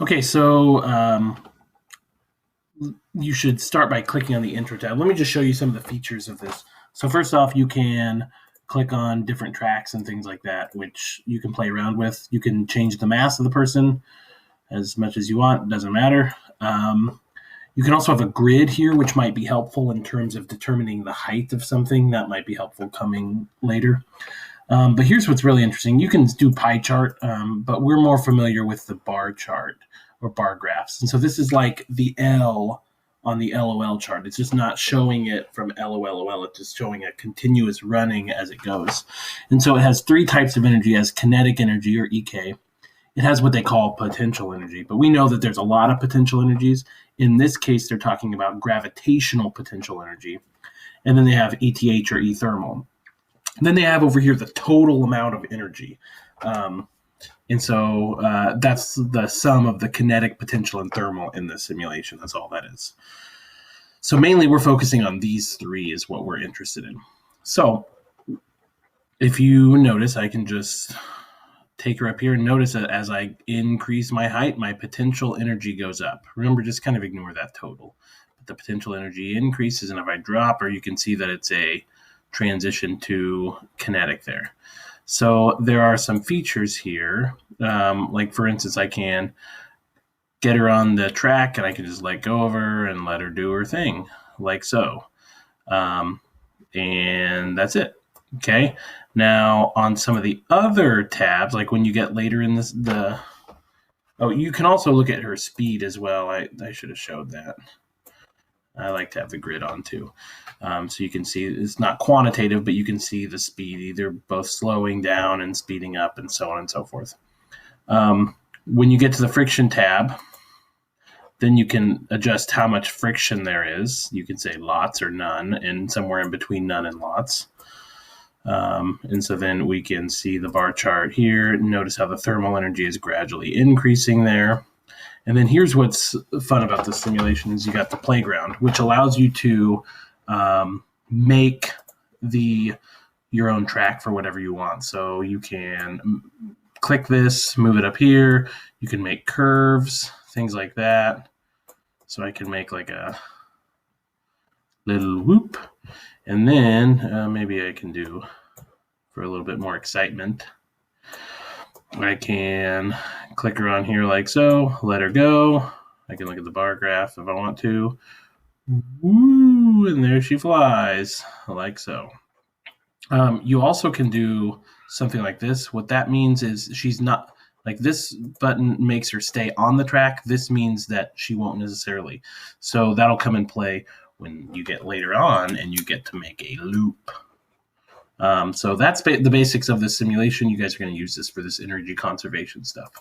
Okay, so you should start by clicking on the intro tab. Let me just show you some of the features of this. So first off, you can click on different tracks and things like that, which you can play around with. You can change the mass of the person as much as you want. It doesn't matter. You can also have a grid here, which might be helpful in terms of determining the height of something. That might be helpful coming later. But here's what's really interesting. You can do pie chart, but we're more familiar with the bar chart or bar graphs. And so this is like the L on the LOL chart. It's just not showing it from LOLOL. It's just showing a continuous running as it goes. And so it has three types of energy. It has kinetic energy, or EK. It has what they call potential energy. But we know that there's a lot of potential energies. In this case, they're talking about gravitational potential energy. And then they have ETH, or ethermal. Then they have over here the total amount of energy. And so that's the sum of the kinetic, potential, and thermal in the simulation. That's all that is. So mainly we're focusing on these three is what we're interested in. So if you notice, I can just take her up here and notice that as I increase my height, my potential energy goes up. Remember, just kind of ignore that total. But the potential energy increases, and if I drop her, you can see that it's a transition to kinetic there. So there are some features here. Like for instance, I can get her on the track and I can just let go of her and let her do her thing like so. And that's it. Okay. Now on some of the other tabs, like when you get later in this, you can also look at her speed as well. I should have showed that. I like to have the grid on too. So you can see it's not quantitative, but you can see the speed, either both slowing down and speeding up and so on and so forth. When you get to the friction tab, then you can adjust how much friction there is. You can say lots or none, and somewhere in between none and lots. And so then we can see the bar chart here. Notice how the thermal energy is gradually increasing there. And then here's what's fun about this simulation is you got the playground, which allows you to make your own track for whatever you want. So you can click this, move it up here. You can make curves, things like that. So I can make like a little whoop. And then maybe I can do, for a little bit more excitement, I can click her on here like so, let her go. I can look at the bar graph if I want to. Woo, and there she flies, like so. You also can do something like this. What that means is she's not, like this button makes her stay on the track. This means that she won't necessarily. So that'll come in play when you get later on and you get to make a loop. So that's the basics of this simulation. You guys are going to use this for this energy conservation stuff.